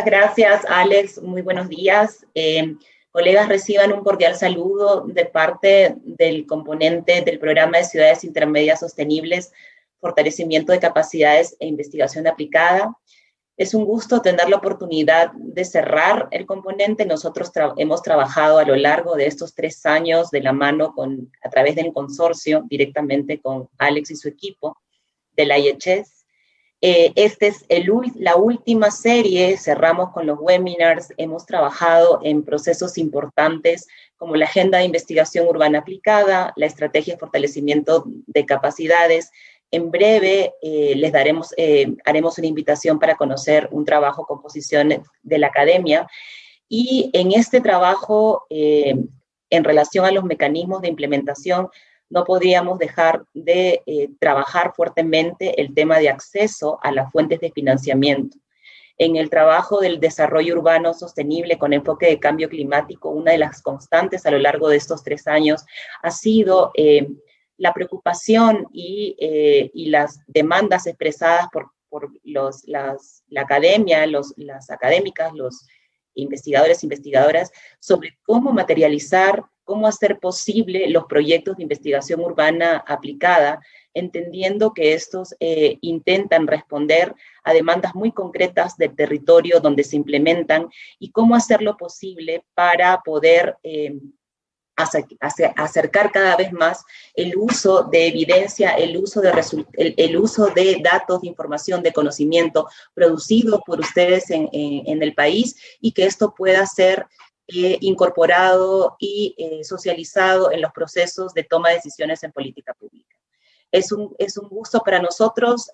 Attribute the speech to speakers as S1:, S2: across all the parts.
S1: Muchas gracias, Alex. Muy buenos días. Colegas, reciban un cordial saludo de parte del componente del Programa de Ciudades Intermedias Sostenibles, Fortalecimiento de Capacidades e Investigación Aplicada. Es un gusto tener la oportunidad de cerrar el componente. Nosotros hemos trabajado a lo largo de estos 3 años de la mano a través del consorcio, directamente con Alex y su equipo de la IHS. Esta es la última serie, cerramos con los webinars, hemos trabajado en procesos importantes como la Agenda de Investigación Urbana Aplicada, la Estrategia de Fortalecimiento de Capacidades. En breve haremos una invitación para conocer un trabajo composición de la academia, y en este trabajo, en relación a los mecanismos de implementación, no podíamos dejar de trabajar fuertemente el tema de acceso a las fuentes de financiamiento. En el trabajo del desarrollo urbano sostenible con enfoque de cambio climático, una de las constantes a lo largo de estos 3 años ha sido la preocupación y las demandas expresadas por la academia, las académicas, los investigadores e investigadoras, sobre cómo materializar, cómo hacer posible los proyectos de investigación urbana aplicada, entendiendo que estos intentan responder a demandas muy concretas del territorio donde se implementan, y cómo hacerlo posible para poder acercar cada vez más el uso de evidencia, el uso de datos, de información, de conocimiento producido por ustedes en el país, y que esto pueda ser incorporado y socializado en los procesos de toma de decisiones en política pública. Es un gusto para nosotros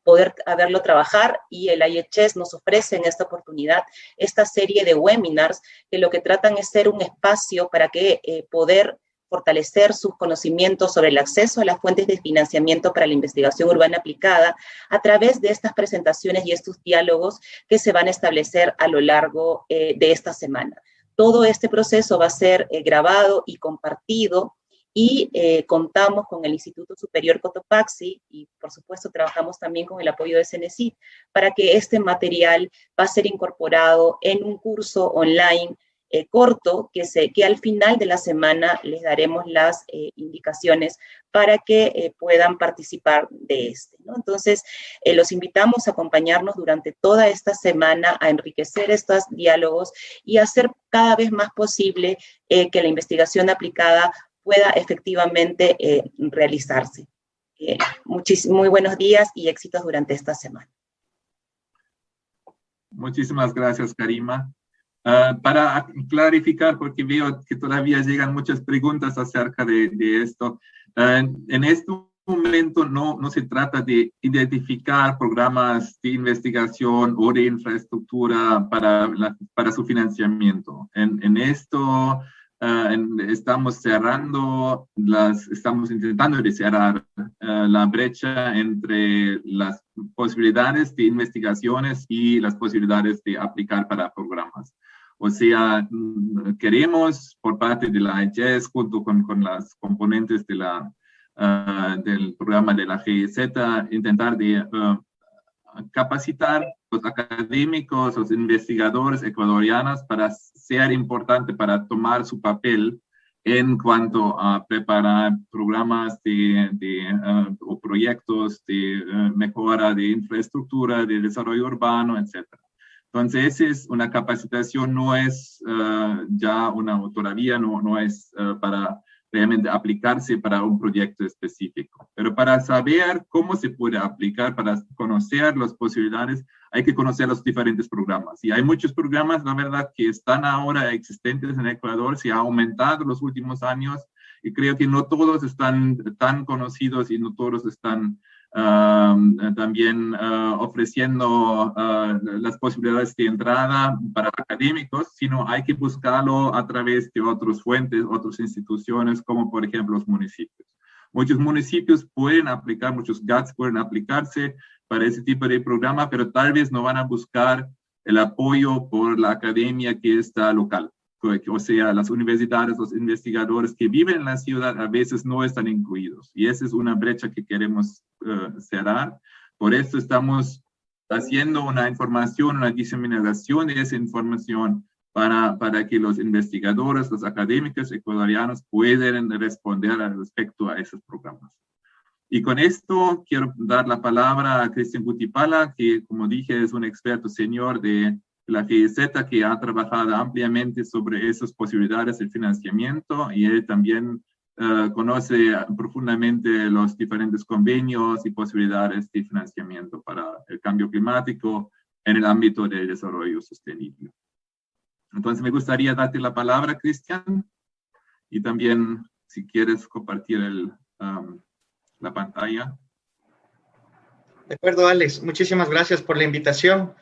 S1: poder verlo trabajar, y el IHS nos ofrece en esta oportunidad esta serie de webinars que lo que tratan es ser un espacio para que poder fortalecer sus conocimientos sobre el acceso a las fuentes de financiamiento para la investigación urbana aplicada a través de estas presentaciones y estos diálogos que se van a establecer a lo largo de esta semana. Todo este proceso va a ser grabado y compartido, y contamos con el Instituto Superior Cotopaxi, y por supuesto trabajamos también con el apoyo de CENESID para que este material va a ser incorporado en un curso online corto que al final de la semana les daremos las indicaciones para que puedan participar de este, ¿no? Entonces, los invitamos a acompañarnos durante toda esta semana a enriquecer estos diálogos y hacer cada vez más posible que la investigación aplicada pueda efectivamente realizarse. Muy buenos días y éxitos durante esta semana.
S2: Muchísimas gracias, Karima. Para clarificar, porque veo que todavía llegan muchas preguntas acerca de esto, en este momento no se trata de identificar programas de investigación o de infraestructura para su financiamiento. En esto estamos intentando cerrar la brecha entre las posibilidades de investigaciones y las posibilidades de aplicar para programas. O sea, queremos por parte de la IHS, junto con las componentes de del programa de la GIZ, intentar de capacitar los académicos, los investigadores ecuatorianos para ser importante, para tomar su papel en cuanto a preparar programas o proyectos de mejora de infraestructura, de desarrollo urbano, etc. Entonces, es una capacitación, no es todavía no es para realmente aplicarse para un proyecto específico. Pero para saber cómo se puede aplicar, para conocer las posibilidades, hay que conocer los diferentes programas. Y hay muchos programas, la verdad, que están ahora existentes en Ecuador, se ha aumentado en los últimos años, y creo que no todos están tan conocidos y no todos están también ofreciendo las posibilidades de entrada para académicos, sino hay que buscarlo a través de otras fuentes, otras instituciones, como por ejemplo los municipios. Muchos municipios pueden aplicar, muchos GATS pueden aplicarse para ese tipo de programa, pero tal vez no van a buscar el apoyo por la academia que está local. O sea, las universidades, los investigadores que viven en la ciudad a veces no están incluidos. Y esa es una brecha que queremos cerrar. Por eso estamos haciendo una información, una diseminación de esa información para que los investigadores, los académicos ecuatorianos puedan responder al respecto a esos programas. Y con esto quiero dar la palabra a Cristian Cutipala, que como dije es un experto senior de la GIZ, que ha trabajado ampliamente sobre esas posibilidades de financiamiento, y él también conoce profundamente los diferentes convenios y posibilidades de financiamiento para el cambio climático en el ámbito del desarrollo sostenible. Entonces me gustaría darte la palabra, Cristian, y también si quieres compartir la pantalla.
S3: De acuerdo, Alex. Muchísimas gracias por la invitación.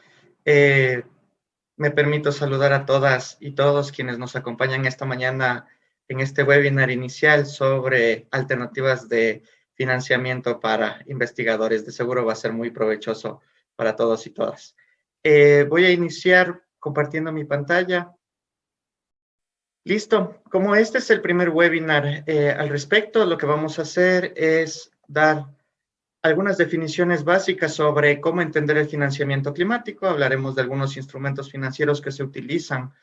S3: Me permito saludar a todas y todos quienes nos acompañan esta mañana en este webinar inicial sobre alternativas de financiamiento para investigadores. De seguro va a ser muy provechoso para todos y todas. Voy a iniciar compartiendo mi pantalla. Listo. Como este es el primer webinar al respecto, lo que vamos a hacer es dar algunas definiciones básicas sobre cómo entender el financiamiento climático. Hablaremos de algunos instrumentos financieros que se utilizan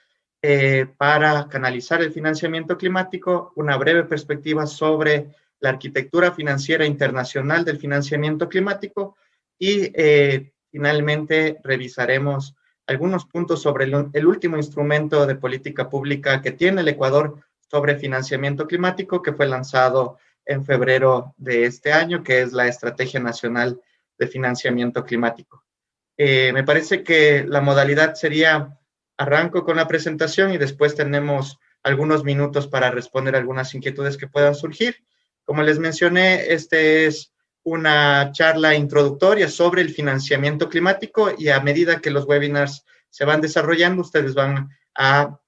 S3: para canalizar el financiamiento climático, una breve perspectiva sobre la arquitectura financiera internacional del financiamiento climático y finalmente revisaremos algunos puntos sobre el último instrumento de política pública que tiene el Ecuador sobre financiamiento climático, que fue lanzado en febrero de este año, que es la Estrategia Nacional de Financiamiento Climático. Me parece que la modalidad sería: arranco con la presentación y después tenemos algunos minutos para responder algunas inquietudes que puedan surgir. Como les mencioné, este es una charla introductoria sobre el financiamiento climático, y a medida que los webinars se van desarrollando, ustedes van a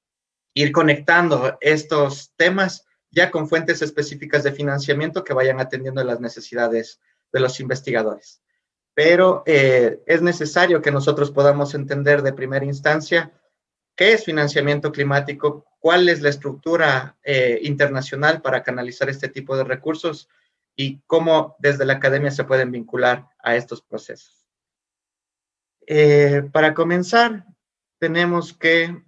S3: ir conectando estos temas ya con fuentes específicas de financiamiento que vayan atendiendo las necesidades de los investigadores. Pero es necesario que nosotros podamos entender de primera instancia qué es financiamiento climático, cuál es la estructura internacional para canalizar este tipo de recursos y cómo desde la academia se pueden vincular a estos procesos. Para comenzar, tenemos que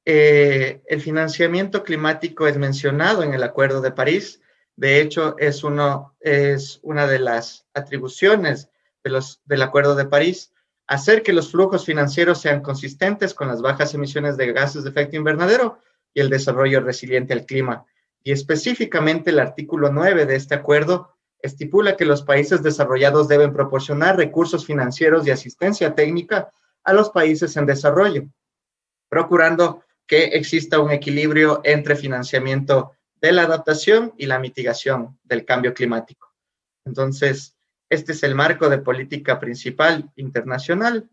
S3: el financiamiento climático es mencionado en el Acuerdo de París. De hecho, es una de las atribuciones del Acuerdo de París, hacer que los flujos financieros sean consistentes con las bajas emisiones de gases de efecto invernadero y el desarrollo resiliente al clima. Y específicamente el artículo 9 de este acuerdo estipula que los países desarrollados deben proporcionar recursos financieros y asistencia técnica a los países en desarrollo, procurando que exista un equilibrio entre financiamiento de la adaptación y la mitigación del cambio climático. Entonces, este es el marco de política principal internacional.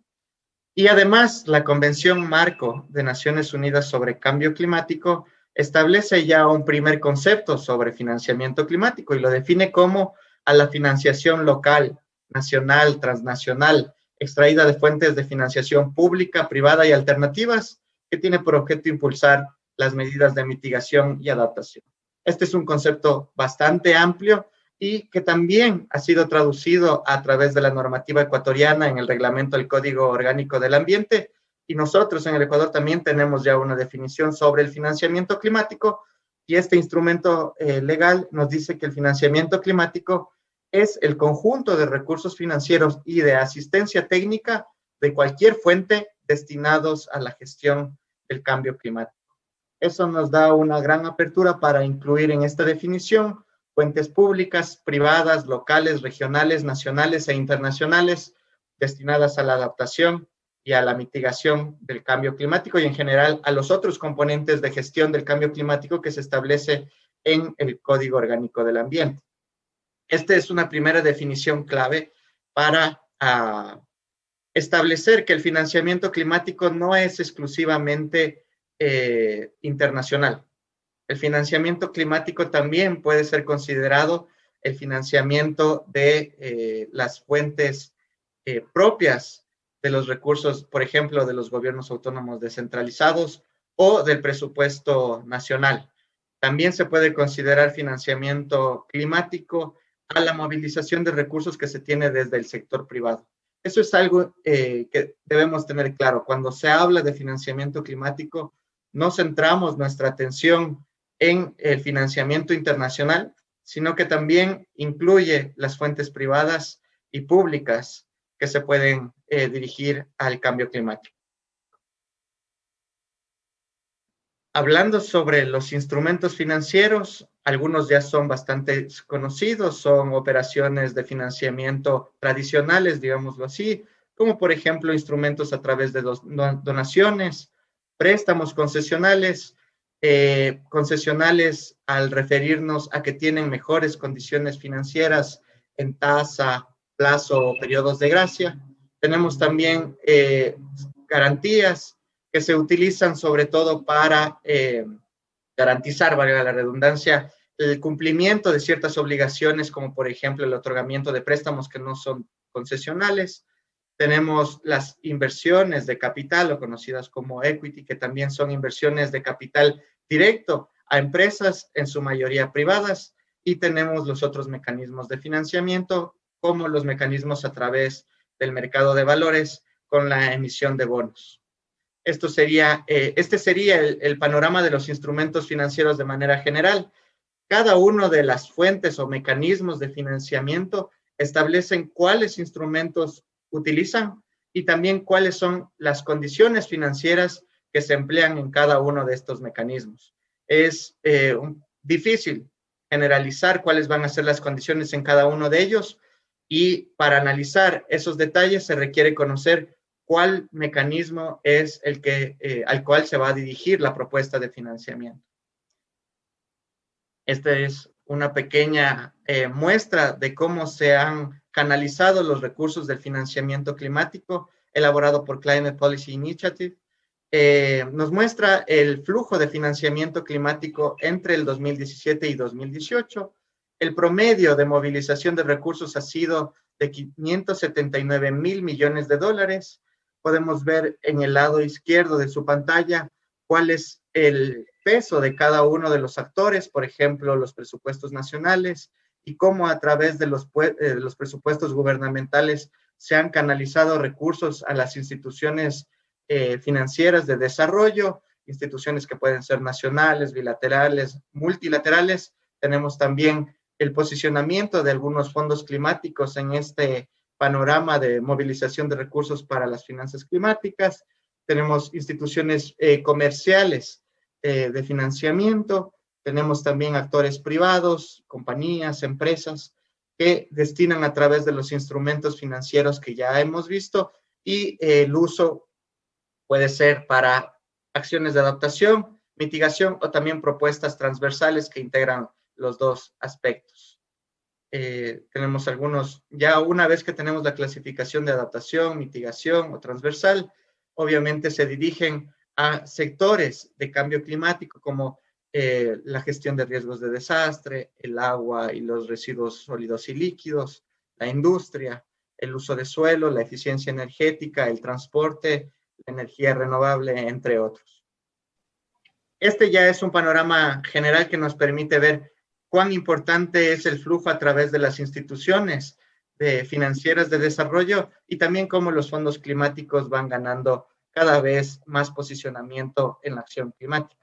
S3: Y además, la Convención Marco de Naciones Unidas sobre Cambio Climático establece ya un primer concepto sobre financiamiento climático y lo define como a la financiación local, nacional, transnacional, extraída de fuentes de financiación pública, privada y alternativas, que tiene por objeto impulsar las medidas de mitigación y adaptación. Este es un concepto bastante amplio y que también ha sido traducido a través de la normativa ecuatoriana en el reglamento del Código Orgánico del Ambiente, y nosotros en el Ecuador también tenemos ya una definición sobre el financiamiento climático, y este instrumento legal nos dice que el financiamiento climático es el conjunto de recursos financieros y de asistencia técnica de cualquier fuente destinados a la gestión del cambio climático. Eso nos da una gran apertura para incluir en esta definición fuentes públicas, privadas, locales, regionales, nacionales e internacionales destinadas a la adaptación y a la mitigación del cambio climático y en general a los otros componentes de gestión del cambio climático que se establece en el Código Orgánico del Ambiente. Esta es una primera definición clave para establecer que el financiamiento climático no es exclusivamente internacional. El financiamiento climático también puede ser considerado el financiamiento de las fuentes propias de los recursos, por ejemplo, de los gobiernos autónomos descentralizados o del presupuesto nacional. También se puede considerar financiamiento climático a la movilización de recursos que se tiene desde el sector privado. Eso es algo que debemos tener claro. Cuando se habla de financiamiento climático, no centramos nuestra atención en el financiamiento internacional, sino que también incluye las fuentes privadas y públicas que se pueden dirigir al cambio climático. Hablando sobre los instrumentos financieros, algunos ya son bastante conocidos, son operaciones de financiamiento tradicionales, digámoslo así, como por ejemplo instrumentos a través de donaciones, préstamos concesionales, concesionales al referirnos a que tienen mejores condiciones financieras en tasa, plazo o periodos de gracia. Tenemos también garantías que se utilizan sobre todo para garantizar, valga la redundancia, el cumplimiento de ciertas obligaciones, como por ejemplo el otorgamiento de préstamos que no son concesionales. Tenemos las inversiones de capital, o conocidas como equity, que también son inversiones de capital directo a empresas, en su mayoría privadas, y tenemos los otros mecanismos de financiamiento, como los mecanismos a través del mercado de valores con la emisión de bonos. Este sería el panorama de los instrumentos financieros de manera general. Cada una de las fuentes o mecanismos de financiamiento establecen cuáles instrumentos utilizan y también cuáles son las condiciones financieras que se emplean en cada uno de estos mecanismos. Es difícil generalizar cuáles van a ser las condiciones en cada uno de ellos, y para analizar esos detalles se requiere conocer cuál mecanismo es el que, al cual se va a dirigir la propuesta de financiamiento. Esta es una pequeña muestra de cómo se han canalizado los recursos del financiamiento climático elaborado por Climate Policy Initiative. Nos muestra el flujo de financiamiento climático entre el 2017 y 2018. El promedio de movilización de recursos ha sido de 579 mil millones de dólares. Podemos ver en el lado izquierdo de su pantalla cuál es el peso de cada uno de los actores, por ejemplo, los presupuestos nacionales, y cómo a través de los presupuestos gubernamentales se han canalizado recursos a las instituciones financieras de desarrollo, instituciones que pueden ser nacionales, bilaterales, multilaterales. Tenemos también el posicionamiento de algunos fondos climáticos en este panorama de movilización de recursos para las finanzas climáticas. Tenemos instituciones comerciales de financiamiento. Tenemos también actores privados, compañías, empresas, que destinan a través de los instrumentos financieros que ya hemos visto, y el uso puede ser para acciones de adaptación, mitigación o también propuestas transversales que integran los dos aspectos. Tenemos algunos, ya una vez que tenemos la clasificación de adaptación, mitigación o transversal, obviamente se dirigen a sectores de cambio climático como la gestión de riesgos de desastre, el agua y los residuos sólidos y líquidos, la industria, el uso de suelo, la eficiencia energética, el transporte, la energía renovable, entre otros. Este ya es un panorama general que nos permite ver cuán importante es el flujo a través de las instituciones financieras de desarrollo, y también cómo los fondos climáticos van ganando cada vez más posicionamiento en la acción climática.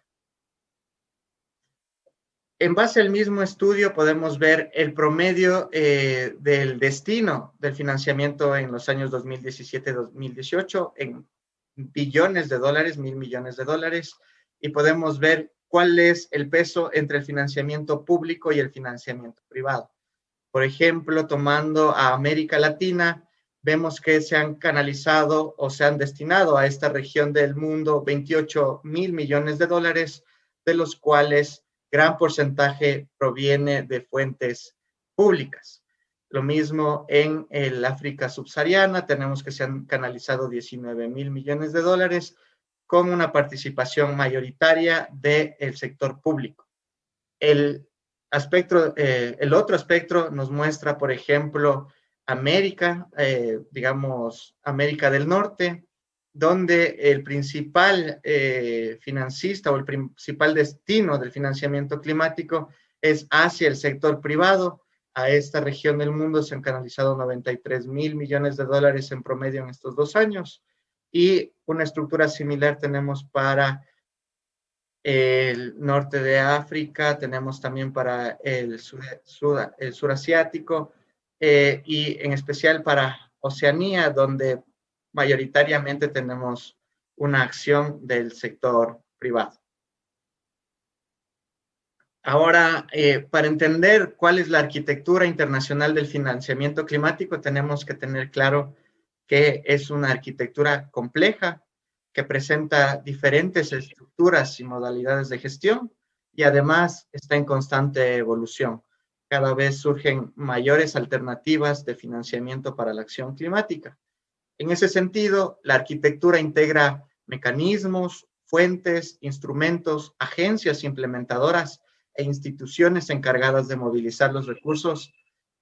S3: En base al mismo estudio podemos ver el promedio del destino del financiamiento en los años 2017-2018 en billones de dólares, 1.000 millones de dólares, y podemos ver cuál es el peso entre el financiamiento público y el financiamiento privado. Por ejemplo, tomando a América Latina, vemos que se han canalizado o se han destinado a esta región del mundo 28.000 millones de dólares, de los cuales gran porcentaje proviene de fuentes públicas. Lo mismo en el África subsahariana, tenemos que se han canalizado 19.000 millones de dólares con una participación mayoritaria del sector público. El otro espectro nos muestra, por ejemplo, América, América del Norte, donde el principal financista o el principal destino del financiamiento climático es hacia el sector privado. a esta región del mundo se han canalizado 93.000 millones de dólares en promedio en estos 2 años, y una estructura similar tenemos para el norte de África, tenemos también para el sur asiático, y en especial para Oceanía, donde mayoritariamente tenemos una acción del sector privado. Ahora, para entender cuál es la arquitectura internacional del financiamiento climático, tenemos que tener claro que es una arquitectura compleja, que presenta diferentes estructuras y modalidades de gestión, y además está en constante evolución. Cada vez surgen mayores alternativas de financiamiento para la acción climática. En ese sentido, la arquitectura integra mecanismos, fuentes, instrumentos, agencias implementadoras e instituciones encargadas de movilizar los recursos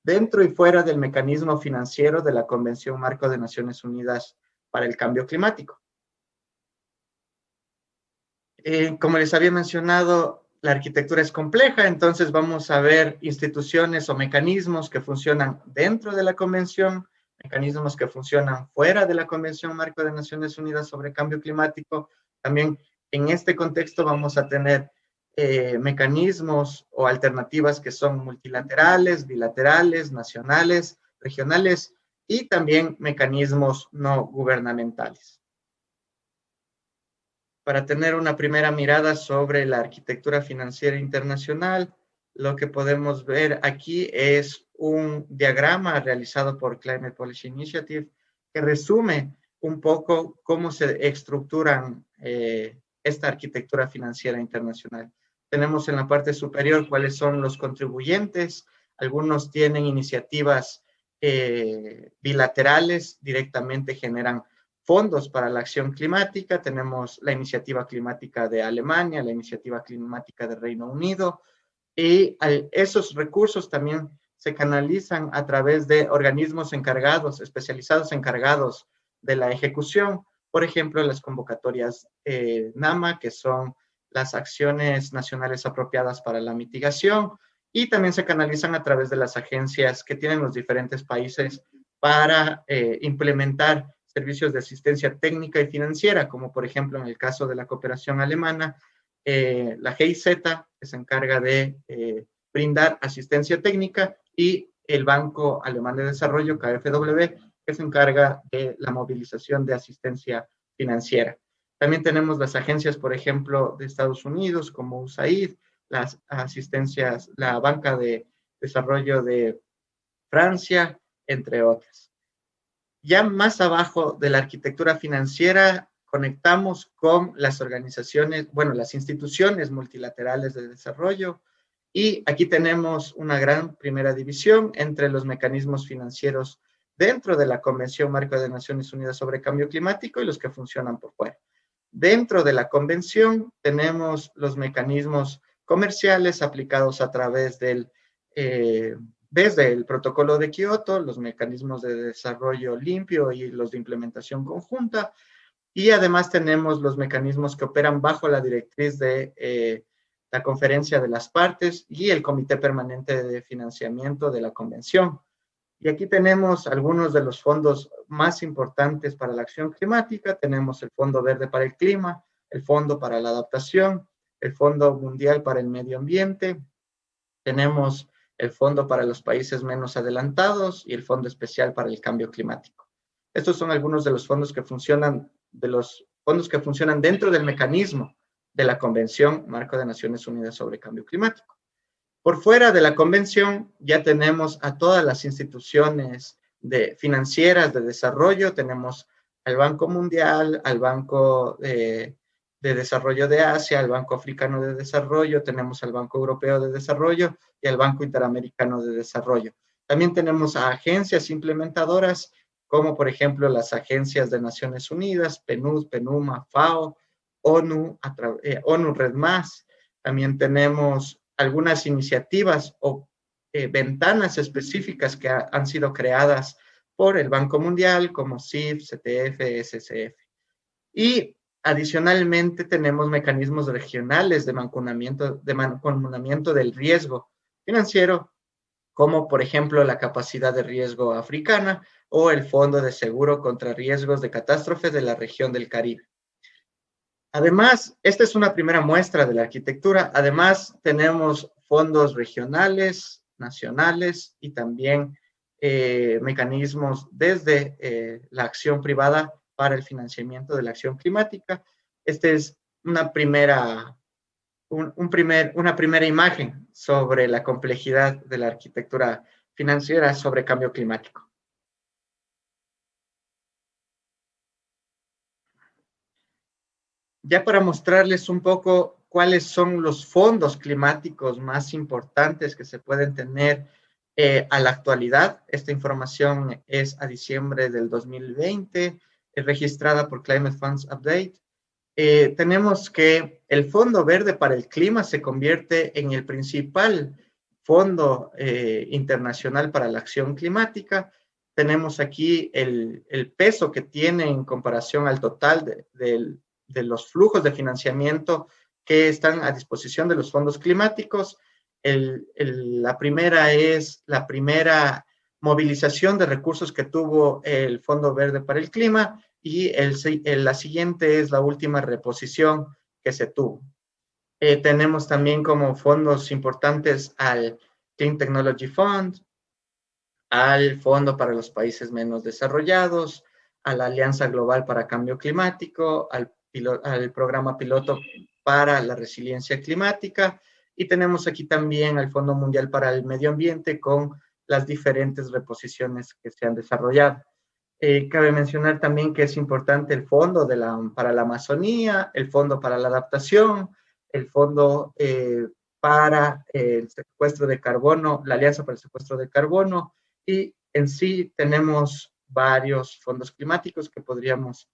S3: dentro y fuera del mecanismo financiero de la Convención Marco de Naciones Unidas para el Cambio Climático. Como les había mencionado, la arquitectura es compleja, entonces vamos a ver instituciones o mecanismos que funcionan dentro de la Convención, mecanismos que funcionan fuera de la Convención Marco de Naciones Unidas sobre Cambio Climático. También en este contexto vamos a tener mecanismos o alternativas que son multilaterales, bilaterales, nacionales, regionales, y también mecanismos no gubernamentales. Para tener una primera mirada sobre la arquitectura financiera internacional, lo que podemos ver aquí es un diagrama realizado por Climate Policy Initiative que resume un poco cómo se estructuran esta arquitectura financiera internacional. Tenemos en la parte superior cuáles son los contribuyentes. Algunos tienen iniciativas bilaterales, directamente generan fondos para la acción climática. Tenemos la iniciativa climática de Alemania, la iniciativa climática de Reino Unido, y esos recursos también se canalizan a través de organismos encargados, especializados encargados de la ejecución. Por ejemplo, las convocatorias NAMA, que son las acciones nacionales apropiadas para la mitigación, y también se canalizan a través de las agencias que tienen los diferentes países para implementar servicios de asistencia técnica y financiera, como por ejemplo en el caso de la cooperación alemana, la GIZ, que se encarga de brindar asistencia técnica, y el Banco Alemán de Desarrollo, KfW, que se encarga de la movilización de asistencia financiera. También tenemos las agencias, por ejemplo, de Estados Unidos, como USAID, las asistencias, la Banca de Desarrollo de Francia, entre otras. Ya más abajo de la arquitectura financiera, conectamos con las organizaciones, bueno, las instituciones multilaterales de desarrollo, y aquí tenemos una gran primera división entre los mecanismos financieros dentro de la Convención Marco de Naciones Unidas sobre Cambio Climático y los que funcionan por fuera. Dentro de la Convención tenemos los mecanismos comerciales aplicados a través del desde el protocolo de Kioto, los mecanismos de desarrollo limpio y los de implementación conjunta, y además tenemos los mecanismos que operan bajo la directriz de la Conferencia de las Partes y el Comité Permanente de Financiamiento de la Convención. Y aquí tenemos algunos de los fondos más importantes para la acción climática. Tenemos el Fondo Verde para el Clima, el Fondo para la Adaptación, el Fondo Mundial para el Medio Ambiente, tenemos el Fondo para los Países Menos Adelantados y el Fondo Especial para el Cambio Climático. Estos son algunos de los fondos que funcionan, dentro del mecanismo de la Convención Marco de Naciones Unidas sobre Cambio Climático. Por fuera de la Convención ya tenemos a todas las instituciones financieras de desarrollo. Tenemos al Banco Mundial, al Banco de Desarrollo de Asia, al Banco Africano de Desarrollo, tenemos al Banco Europeo de Desarrollo y al Banco Interamericano de Desarrollo. También tenemos a agencias implementadoras, como por ejemplo las agencias de Naciones Unidas, PNUD, PNUMA, FAO, ONU, ONU Red Más. También tenemos algunas iniciativas o ventanas específicas que han sido creadas por el Banco Mundial, como CIF, CTF, SCF. Y adicionalmente tenemos mecanismos regionales de mancomunamiento del riesgo financiero, como por ejemplo la capacidad de riesgo africana o el Fondo de Seguro contra Riesgos de Catástrofe de la región del Caribe. Además, esta es una primera muestra de la arquitectura. Además, tenemos fondos regionales, nacionales y también mecanismos desde la acción privada para el financiamiento de la acción climática. Esta es una primera imagen sobre la complejidad de la arquitectura financiera sobre cambio climático. Ya para mostrarles un poco cuáles son los fondos climáticos más importantes que se pueden tener a la actualidad. Esta información es a diciembre del 2020, es registrada por Climate Funds Update. Tenemos que el Fondo Verde para el Clima se convierte en el principal fondo internacional para la acción climática. Tenemos aquí el peso que tiene en comparación al total de los flujos de financiamiento que están a disposición de los fondos climáticos. La primera es la primera movilización de recursos que tuvo el Fondo Verde para el Clima y la siguiente es la última reposición que se tuvo. Tenemos también como fondos importantes al Clean Technology Fund, al Fondo para los Países Menos Desarrollados, a la Alianza Global para Cambio Climático, al programa piloto para la resiliencia climática, y tenemos aquí también al Fondo Mundial para el Medio Ambiente con las diferentes reposiciones que se han desarrollado. Cabe mencionar también que es importante el Fondo para la Amazonía, el Fondo para la Adaptación, el Fondo para el secuestro de carbono, la Alianza para el Secuestro de Carbono, y en sí tenemos varios fondos climáticos que podríamos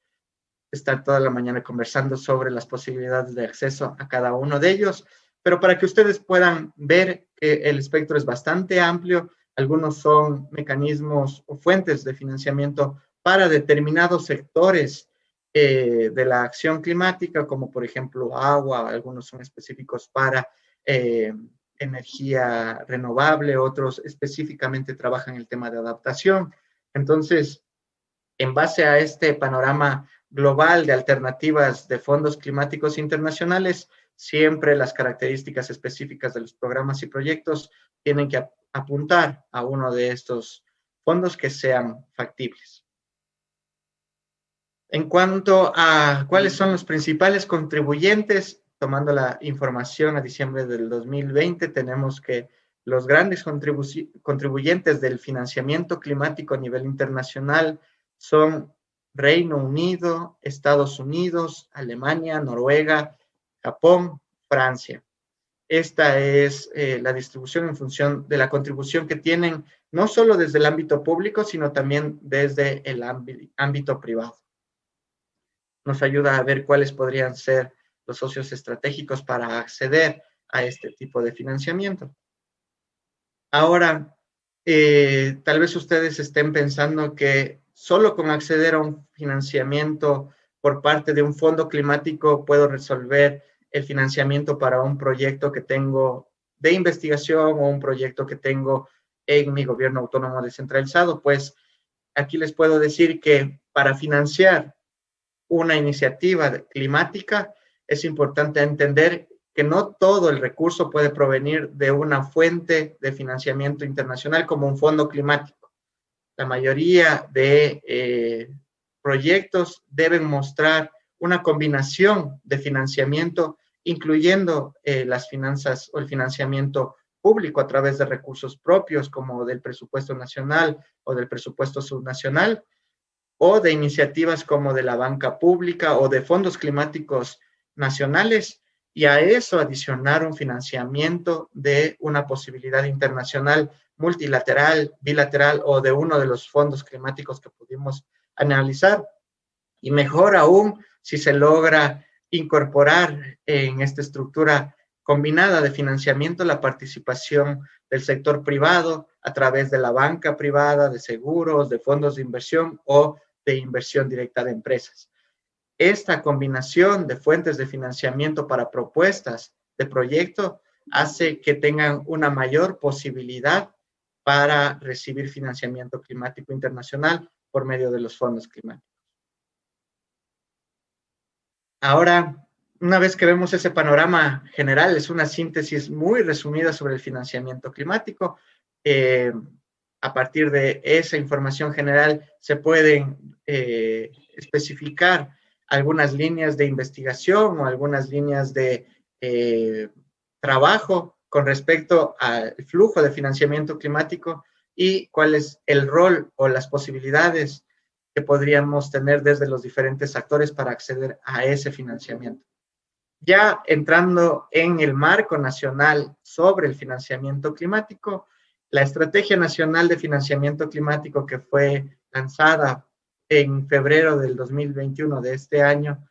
S3: estar toda la mañana conversando sobre las posibilidades de acceso a cada uno de ellos, pero para que ustedes puedan ver que el espectro es bastante amplio. Algunos son mecanismos o fuentes de financiamiento para determinados sectores de la acción climática, como por ejemplo agua, algunos son específicos para energía renovable, otros específicamente trabajan el tema de adaptación. Entonces, en base a este panorama global de alternativas de fondos climáticos internacionales, siempre las características específicas de los programas y proyectos tienen que apuntar a uno de estos fondos que sean factibles. En cuanto a cuáles son los principales contribuyentes, tomando la información a diciembre del 2020, tenemos que los grandes contribuyentes del financiamiento climático a nivel internacional son Reino Unido, Estados Unidos, Alemania, Noruega, Japón, Francia. Esta es la distribución en función de la contribución que tienen, no solo desde el ámbito público, sino también desde el ámbito privado. Nos ayuda a ver cuáles podrían ser los socios estratégicos para acceder a este tipo de financiamiento. Ahora, tal vez ustedes estén pensando que solo con acceder a un financiamiento por parte de un fondo climático puedo resolver el financiamiento para un proyecto que tengo de investigación o un proyecto que tengo en mi gobierno autónomo descentralizado. Pues aquí les puedo decir que para financiar una iniciativa climática es importante entender que no todo el recurso puede provenir de una fuente de financiamiento internacional como un fondo climático. La mayoría de proyectos deben mostrar una combinación de financiamiento, incluyendo las finanzas o el financiamiento público a través de recursos propios, como del presupuesto nacional o del presupuesto subnacional, o de iniciativas como de la banca pública o de fondos climáticos nacionales, y a eso adicionar un financiamiento de una posibilidad internacional multilateral, bilateral o de uno de los fondos climáticos que pudimos analizar. Y mejor aún si se logra incorporar en esta estructura combinada de financiamiento la participación del sector privado a través de la banca privada, de seguros, de fondos de inversión o de inversión directa de empresas. Esta combinación de fuentes de financiamiento para propuestas de proyecto hace que tengan una mayor posibilidad para recibir financiamiento climático internacional por medio de los fondos climáticos. Ahora, una vez que vemos ese panorama general, es una síntesis muy resumida sobre el financiamiento climático. A partir de esa información general se pueden especificar algunas líneas de investigación o algunas líneas de trabajo con respecto al flujo de financiamiento climático y cuál es el rol o las posibilidades que podríamos tener desde los diferentes actores para acceder a ese financiamiento. Ya entrando en el marco nacional sobre el financiamiento climático, la Estrategia Nacional de Financiamiento Climático que fue lanzada en febrero del 2021 de este año,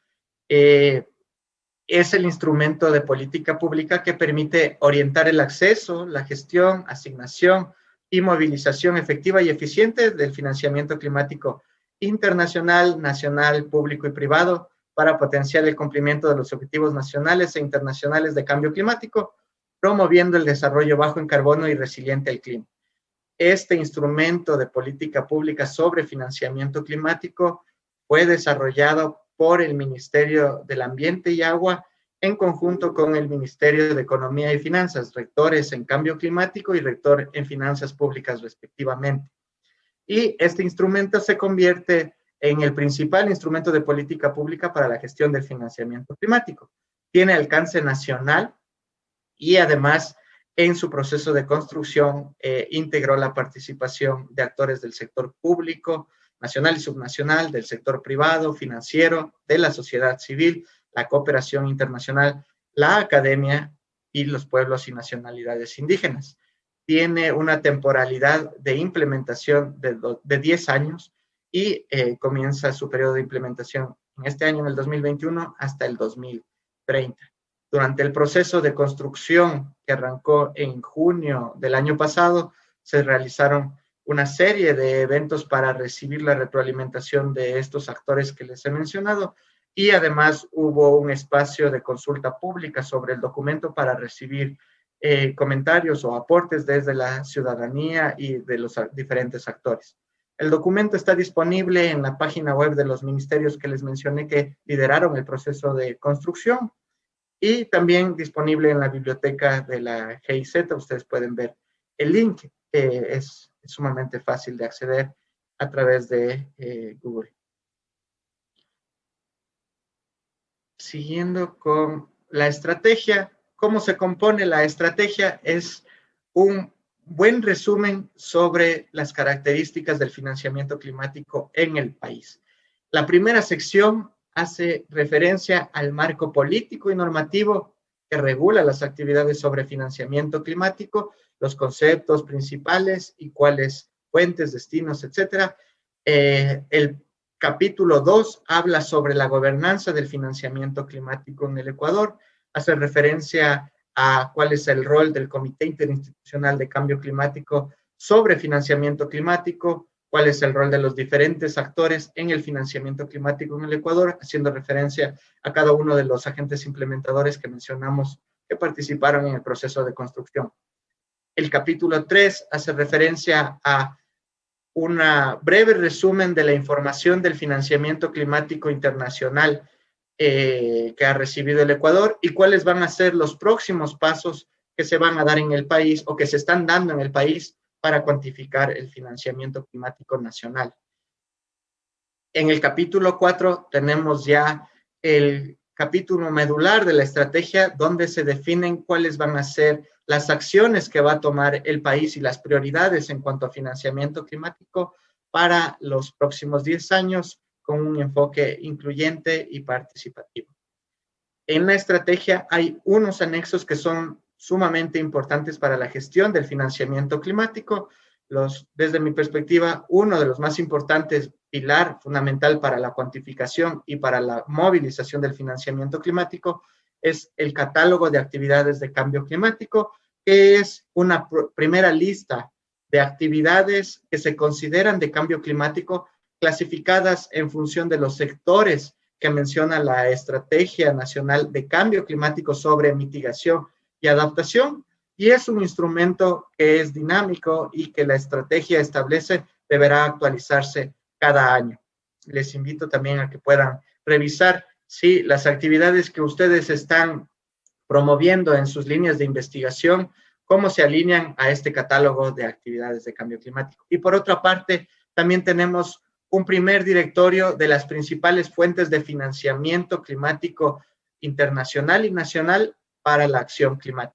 S3: es el instrumento de política pública que permite orientar el acceso, la gestión, asignación y movilización efectiva y eficiente del financiamiento climático internacional, nacional, público y privado para potenciar el cumplimiento de los objetivos nacionales e internacionales de cambio climático, promoviendo el desarrollo bajo en carbono y resiliente al clima. Este instrumento de política pública sobre financiamiento climático fue desarrollado por el Ministerio del Ambiente y Agua en conjunto con el Ministerio de Economía y Finanzas, rectores en cambio climático y rector en finanzas públicas respectivamente. Y este instrumento se convierte en el principal instrumento de política pública para la gestión del financiamiento climático. Tiene alcance nacional y además en su proceso de construcción integró la participación de actores del sector público, nacional y subnacional, del sector privado, financiero, de la sociedad civil, la cooperación internacional, la academia y los pueblos y nacionalidades indígenas. Tiene una temporalidad de implementación de 10 años y comienza su periodo de implementación en este año, en el 2021, hasta el 2030. Durante el proceso de construcción que arrancó en junio del año pasado, se realizaron una serie de eventos para recibir la retroalimentación de estos actores que les he mencionado y además hubo un espacio de consulta pública sobre el documento para recibir comentarios o aportes desde la ciudadanía y de los diferentes actores. El documento está disponible en la página web de los ministerios que les mencioné que lideraron el proceso de construcción y también disponible en la biblioteca de la GIZ. Ustedes pueden ver el link, es sumamente fácil de acceder a través de Google. Siguiendo con la estrategia, ¿cómo se compone la estrategia? Es un buen resumen sobre las características del financiamiento climático en el país. La primera sección hace referencia al marco político y normativo que regula las actividades sobre financiamiento climático, los conceptos principales y cuáles fuentes, destinos, etcétera. El capítulo 2 habla sobre la gobernanza del financiamiento climático en el Ecuador, hace referencia a cuál es el rol del Comité Interinstitucional de Cambio Climático sobre financiamiento climático, cuál es el rol de los diferentes actores en el financiamiento climático en el Ecuador, haciendo referencia a cada uno de los agentes implementadores que mencionamos que participaron en el proceso de construcción. El capítulo 3 hace referencia a un breve resumen de la información del financiamiento climático internacional que ha recibido el Ecuador y cuáles van a ser los próximos pasos que se van a dar en el país o que se están dando en el país para cuantificar el financiamiento climático nacional. En el capítulo 4 tenemos ya el capítulo medular de la estrategia donde se definen cuáles van a ser las acciones que va a tomar el país y las prioridades en cuanto a financiamiento climático para los próximos 10 años con un enfoque incluyente y participativo. En la estrategia hay unos anexos que son sumamente importantes para la gestión del financiamiento climático. Desde mi perspectiva, uno de los más importantes, pilar fundamental para la cuantificación y para la movilización del financiamiento climático, es el catálogo de actividades de cambio climático, que es una primera lista de actividades que se consideran de cambio climático, clasificadas en función de los sectores que menciona la Estrategia Nacional de Cambio Climático sobre Mitigación y Adaptación, y es un instrumento que es dinámico y que la estrategia establece deberá actualizarse cada año. Les invito también a que puedan revisar si las actividades que ustedes están promoviendo en sus líneas de investigación, cómo se alinean a este catálogo de actividades de cambio climático. Y por otra parte, también tenemos un primer directorio de las principales fuentes de financiamiento climático internacional y nacional para la acción climática.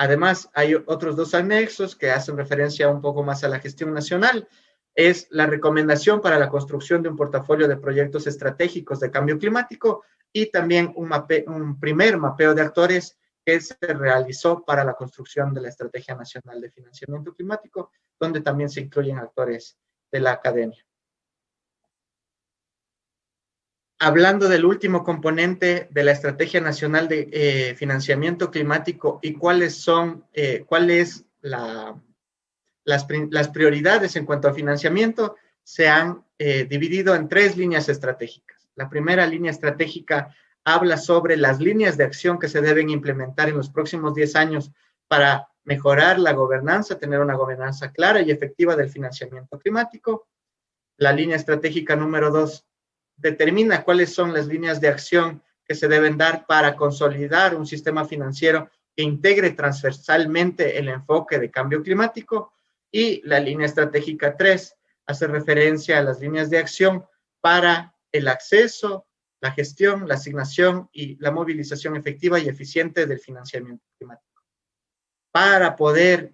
S3: Además, hay otros dos anexos que hacen referencia un poco más a la gestión nacional. Es la recomendación para la construcción de un portafolio de proyectos estratégicos de cambio climático y también un primer mapeo de actores que se realizó para la construcción de la Estrategia Nacional de Financiamiento Climático, donde también se incluyen actores de la academia. Hablando del último componente de la Estrategia Nacional de Financiamiento Climático y cuál es las prioridades en cuanto a financiamiento, se han dividido en 3 líneas estratégicas. La primera línea estratégica habla sobre las líneas de acción que se deben implementar en los próximos 10 años para mejorar la gobernanza, tener una gobernanza clara y efectiva del financiamiento climático. La línea estratégica número 2 determina cuáles son las líneas de acción que se deben dar para consolidar un sistema financiero que integre transversalmente el enfoque de cambio climático, y la línea estratégica 3 hace referencia a las líneas de acción para el acceso, la gestión, la asignación y la movilización efectiva y eficiente del financiamiento climático. Para poder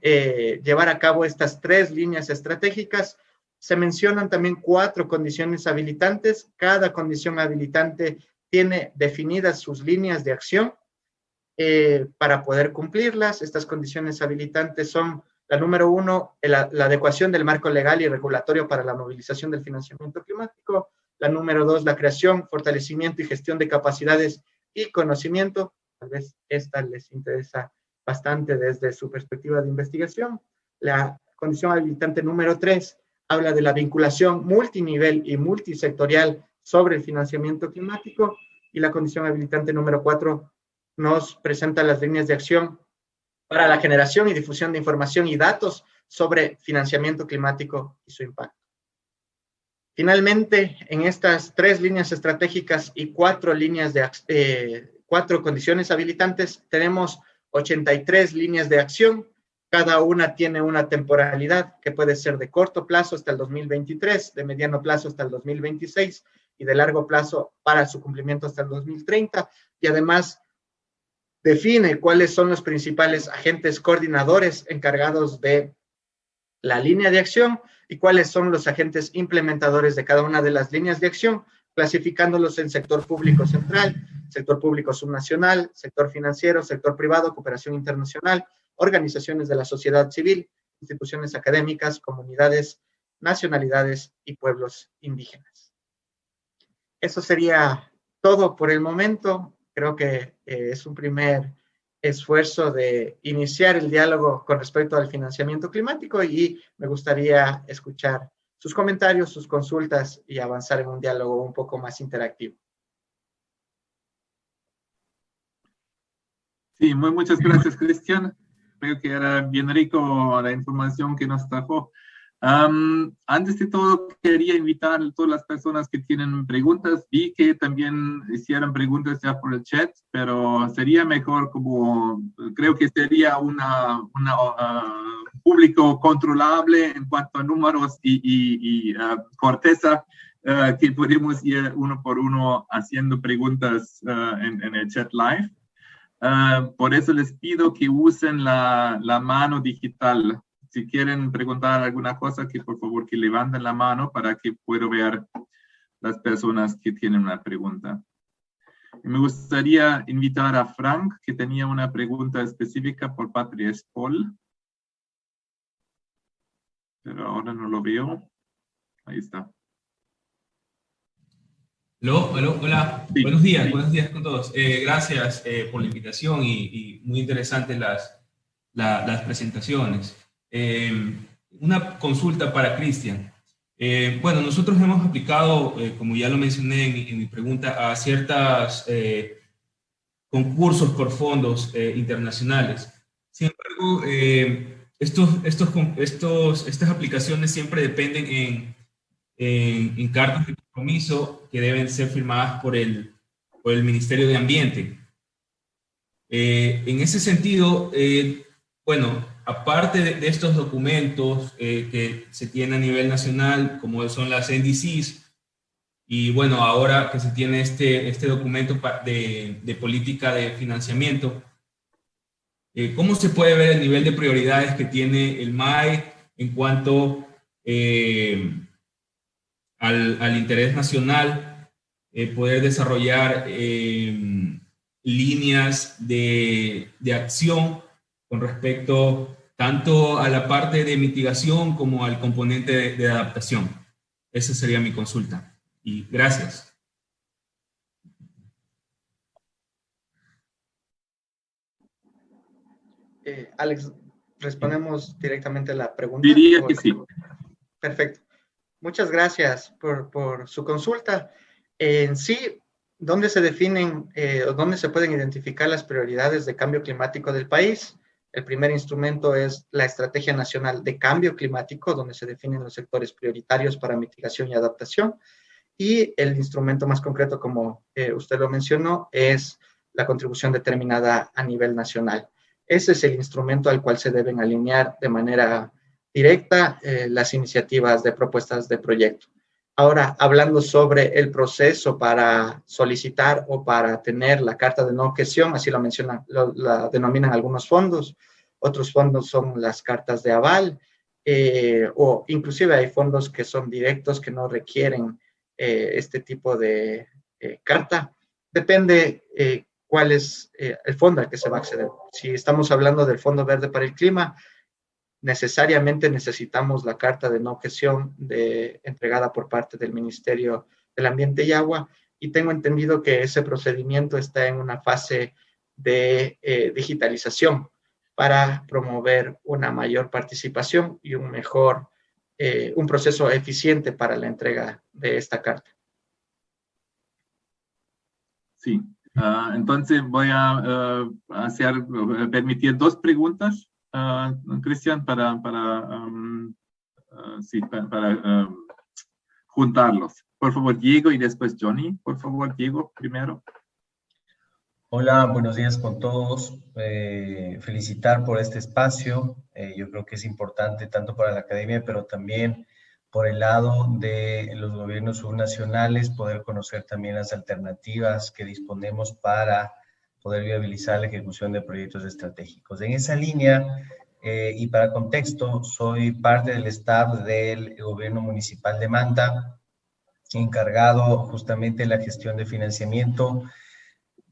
S3: llevar a cabo estas 3 líneas estratégicas, se mencionan también 4 condiciones habilitantes. Cada condición habilitante tiene definidas sus líneas de acción para poder cumplirlas. Estas condiciones habilitantes son: la número 1, la adecuación del marco legal y regulatorio para la movilización del financiamiento climático. La número 2, la creación, fortalecimiento y gestión de capacidades y conocimiento. Tal vez esta les interesa bastante desde su perspectiva de investigación. La condición habilitante número 3 habla de la vinculación multinivel y multisectorial sobre el financiamiento climático, y la condición habilitante número 4 nos presenta las líneas de acción para la generación y difusión de información y datos sobre financiamiento climático y su impacto. Finalmente, en estas 3 líneas estratégicas y 4 condiciones habilitantes, tenemos 83 líneas de acción. Cada una tiene una temporalidad que puede ser de corto plazo hasta el 2023, de mediano plazo hasta el 2026 y de largo plazo para su cumplimiento hasta el 2030. Y además define cuáles son los principales agentes coordinadores encargados de la línea de acción y cuáles son los agentes implementadores de cada una de las líneas de acción, clasificándolos en sector público central, sector público subnacional, sector financiero, sector privado, cooperación internacional, organizaciones de la sociedad civil, instituciones académicas, comunidades, nacionalidades y pueblos indígenas. Eso sería todo por el momento. Creo que es un primer esfuerzo de iniciar el diálogo con respecto al financiamiento climático, y me gustaría escuchar sus comentarios, sus consultas y avanzar en un diálogo un poco más interactivo.
S2: Sí, muchas gracias, Cristian. Creo que era bien rico la información que nos trajo. Antes de todo, quería invitar a todas las personas que tienen preguntas. Vi que también hicieron preguntas ya por el chat, pero sería mejor creo que sería un público controlable en cuanto a números y corteza, que podemos ir uno por uno haciendo preguntas en el chat live. Por eso les pido que usen la mano digital. Si quieren preguntar alguna cosa, que por favor que levanten la mano para que pueda ver las personas que tienen una pregunta. Y me gustaría invitar a Frank, que tenía una pregunta específica por Patria Espol. Pero ahora no lo veo. Ahí está.
S4: Hola. Sí, buenos días con todos. Gracias por la invitación y muy interesantes las presentaciones. Una consulta para Cristian. Bueno, nosotros hemos aplicado, como ya lo mencioné en mi pregunta, a ciertos concursos por fondos internacionales. Sin embargo, estas aplicaciones siempre dependen en cartas de compromiso que deben ser firmadas por el Ministerio de Ambiente. En ese sentido, bueno, aparte de estos documentos que se tienen a nivel nacional, como son las NDCs, y bueno, ahora que se tiene este documento de política de financiamiento, ¿cómo se puede ver el nivel de prioridades que tiene el MAE en cuanto al interés nacional, poder desarrollar líneas de acción con respecto tanto a la parte de mitigación como al componente de adaptación? Esa sería mi consulta. Y gracias.
S3: Alex, ¿respondemos directamente a la pregunta?
S2: Diría que sí.
S3: Perfecto. Muchas gracias por su consulta. En sí, ¿dónde se definen o dónde se pueden identificar las prioridades de cambio climático del país? El primer instrumento es la Estrategia Nacional de Cambio Climático, donde se definen los sectores prioritarios para mitigación y adaptación. Y el instrumento más concreto, como usted lo mencionó, es la contribución determinada a nivel nacional. Ese es el instrumento al cual se deben alinear de manera directa las iniciativas de propuestas de proyecto. Ahora, hablando sobre el proceso para solicitar o para tener la carta de no objeción, así lo mencionan, la denominan algunos fondos. Otros fondos son las cartas de aval, o inclusive hay fondos que son directos, que no requieren este tipo de carta. Depende cuál es el fondo al que se va a acceder. Si estamos hablando del Fondo Verde para el Clima, necesariamente necesitamos la carta de no objeción entregada por parte del Ministerio del Ambiente y Agua, y tengo entendido que ese procedimiento está en una fase de digitalización para promover una mayor participación y un proceso eficiente para la entrega de esta carta.
S2: Sí, entonces voy a permitir dos preguntas, Cristian, para juntarlos. Por favor, Diego, y después Johnny. Por favor, Diego, primero.
S5: Hola, buenos días con todos. Felicitar por este espacio. Yo creo que es importante tanto para la academia, pero también por el lado de los gobiernos subnacionales, poder conocer también las alternativas que disponemos para poder viabilizar la ejecución de proyectos estratégicos. En esa línea, y para contexto, soy parte del staff del gobierno municipal de Manta, encargado justamente de la gestión de financiamiento.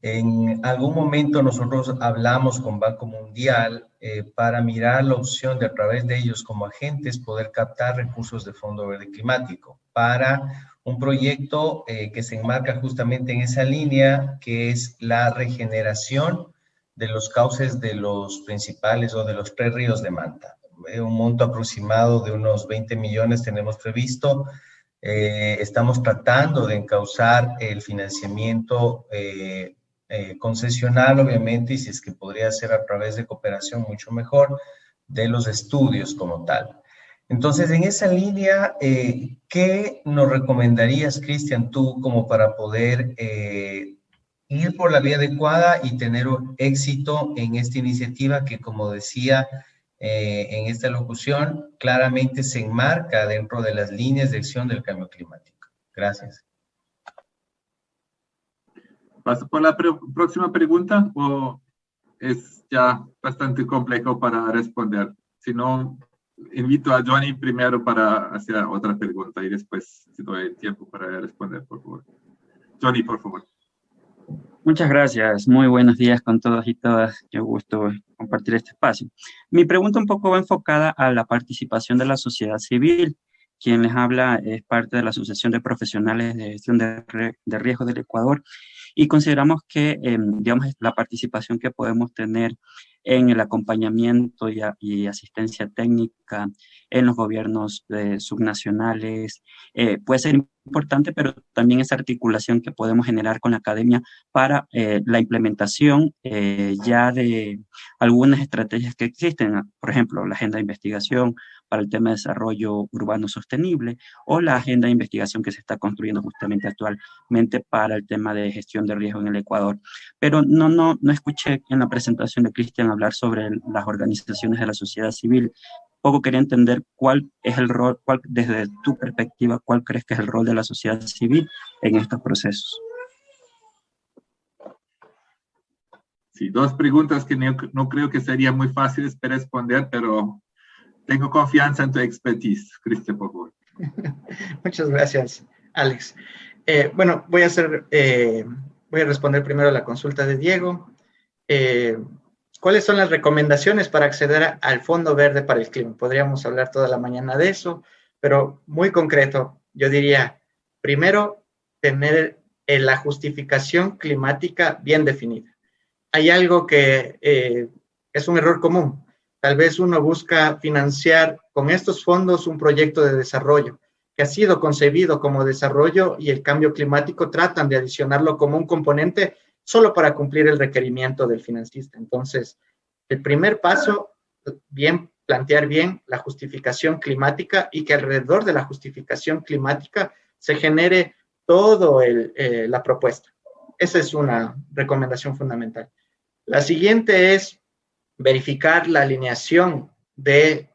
S5: En algún momento nosotros hablamos con Banco Mundial para mirar la opción de, a través de ellos como agentes, poder captar recursos de Fondo Verde Climático para un proyecto que se enmarca justamente en esa línea, que es la regeneración de los cauces de los principales o de los 3 ríos de Manta. Un monto aproximado de unos 20 millones tenemos previsto. Estamos tratando de encauzar el financiamiento concesional, obviamente, y si es que podría ser a través de cooperación, mucho mejor, de los estudios como tal. Entonces, en esa línea, ¿qué nos recomendarías, Cristian, tú, como para poder ir por la vía adecuada y tener éxito en esta iniciativa que, como decía en esta locución, claramente se enmarca dentro de las líneas de acción del cambio climático? Gracias.
S2: ¿Paso por la próxima pregunta o es ya bastante complejo para responder? Si no, invito a Johnny primero para hacer otra pregunta y después si doy tiempo para responder, por favor. Johnny, por favor.
S6: Muchas gracias. Muy buenos días con todos y todas. Qué gusto compartir este espacio. Mi pregunta un poco va enfocada a la participación de la sociedad civil. Quien les habla es parte de la Asociación de Profesionales de Gestión de Riesgos del Ecuador. Y consideramos que, digamos, la participación que podemos tener en el acompañamiento y asistencia técnica en los gobiernos subnacionales puede ser importante, pero también esa articulación que podemos generar con la academia para la implementación ya de algunas estrategias que existen, por ejemplo, la agenda de investigación para el tema de desarrollo urbano sostenible o la agenda de investigación que se está construyendo justamente actualmente para el tema de gestión de riesgo en el Ecuador. Pero no escuché en la presentación de Cristian hablar sobre las organizaciones de la sociedad civil. Poco quería entender cuál es el rol, desde tu perspectiva, cuál crees que es el rol de la sociedad civil en estos procesos.
S2: Sí, dos preguntas que no creo que serían muy fáciles de responder, pero tengo confianza en tu expertise. Cristian, por favor.
S3: Muchas gracias, Alex. Bueno, voy a responder primero a la consulta de Diego. ¿Cuáles son las recomendaciones para acceder al Fondo Verde para el Clima? Podríamos hablar toda la mañana de eso, pero muy concreto, yo diría, primero, tener la justificación climática bien definida. Hay algo que es un error común. Tal vez uno busca financiar con estos fondos un proyecto de desarrollo que ha sido concebido como desarrollo y el cambio climático tratan de adicionarlo como un componente solo para cumplir el requerimiento del financista. Entonces, el primer paso, plantear bien la justificación climática y que alrededor de la justificación climática se genere toda la propuesta. Esa es una recomendación fundamental. La siguiente es verificar la alineación de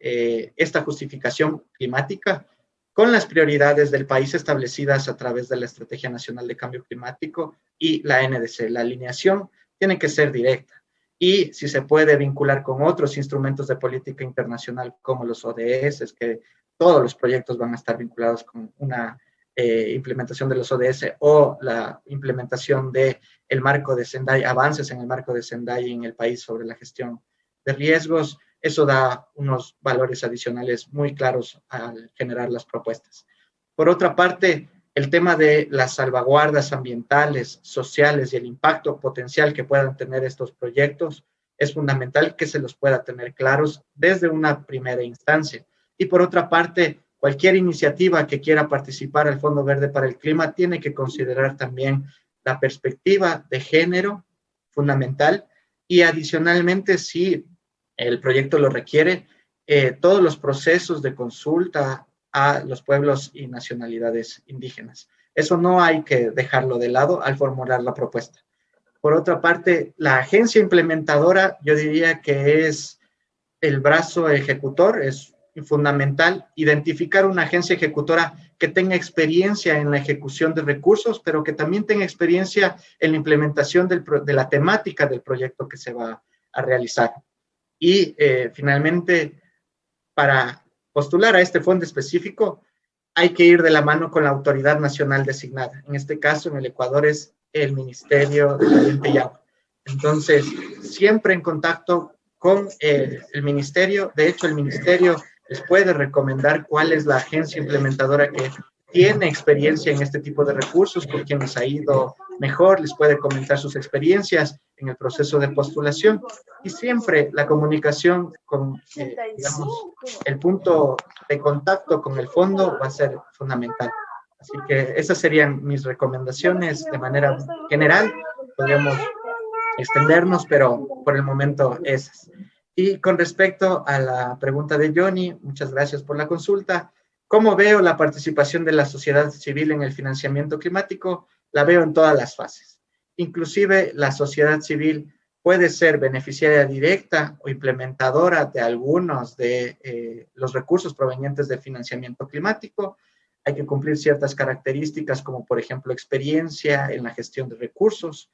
S3: esta justificación climática con las prioridades del país establecidas a través de la Estrategia Nacional de Cambio Climático y la NDC. La alineación tiene que ser directa y si se puede vincular con otros instrumentos de política internacional como los ODS, que todos los proyectos van a estar vinculados con una implementación de los ODS o la implementación del marco de Sendai, avances en el marco de Sendai en el país sobre la gestión de riesgos. Eso da unos valores adicionales muy claros al generar las propuestas. Por otra parte, el tema de las salvaguardas ambientales, sociales y el impacto potencial que puedan tener estos proyectos es fundamental que se los pueda tener claros desde una primera instancia. Y por otra parte, cualquier iniciativa que quiera participar al Fondo Verde para el Clima tiene que considerar también la perspectiva de género fundamental y adicionalmente, si el proyecto lo requiere, todos los procesos de consulta a los pueblos y nacionalidades indígenas. Eso no hay que dejarlo de lado al formular la propuesta. Por otra parte, la agencia implementadora, yo diría que es el brazo ejecutor, es fundamental identificar una agencia ejecutora que tenga experiencia en la ejecución de recursos, pero que también tenga experiencia en la implementación de la temática del proyecto que se va a realizar. Y finalmente, para postular a este fondo específico, hay que ir de la mano con la autoridad nacional designada. En este caso, en el Ecuador, es el Ministerio de Ambiente y Agua. Entonces, siempre en contacto con el ministerio. De hecho, el ministerio les puede recomendar cuál es la agencia implementadora que tiene experiencia en este tipo de recursos, con quienes ha ido mejor, les puede comentar sus experiencias en el proceso de postulación. Y siempre la comunicación con, digamos, el punto de contacto con el fondo va a ser fundamental. Así que esas serían mis recomendaciones de manera general. Podríamos extendernos, pero por el momento esas. Y con respecto a la pregunta de Johnny, muchas gracias por la consulta. ¿Cómo veo la participación de la sociedad civil en el financiamiento climático? La veo en todas las fases. Inclusive la sociedad civil puede ser beneficiaria directa o implementadora de algunos de los recursos provenientes del financiamiento climático. Hay que cumplir ciertas características como, por ejemplo, experiencia en la gestión de recursos,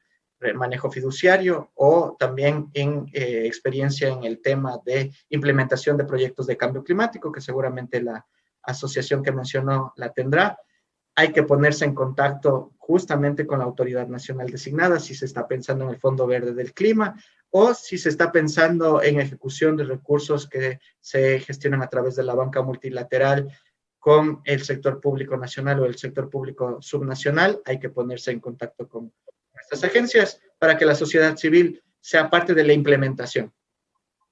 S3: manejo fiduciario o también en experiencia en el tema de implementación de proyectos de cambio climático, que seguramente la asociación que mencionó la tendrá. Hay que ponerse en contacto justamente con la autoridad nacional designada si se está pensando en el Fondo Verde del Clima o si se está pensando en ejecución de recursos que se gestionan a través de la banca multilateral con el sector público nacional o el sector público subnacional. Hay que ponerse en contacto con estas agencias para que la sociedad civil sea parte de la implementación.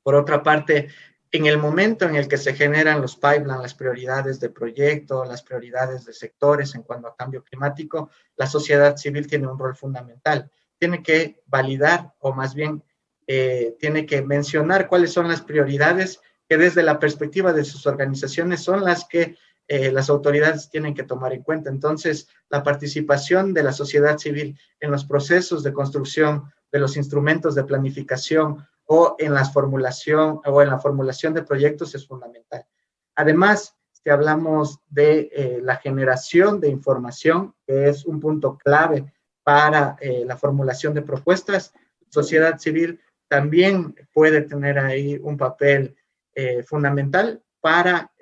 S3: Por otra parte, en el momento en el que se generan los pipelines, las prioridades de proyecto, las prioridades de sectores en cuanto a cambio climático, la sociedad civil tiene un rol fundamental. Tiene que validar, o más bien tiene que mencionar cuáles son las prioridades que desde la perspectiva de sus organizaciones son las que las autoridades tienen que tomar en cuenta. Entonces, la participación de la sociedad civil en los procesos de construcción de los instrumentos de planificación o en la formulación de proyectos es fundamental. Además, si hablamos de la generación de información, que es un punto clave para la formulación de propuestas, sociedad civil también puede tener ahí un papel fundamental para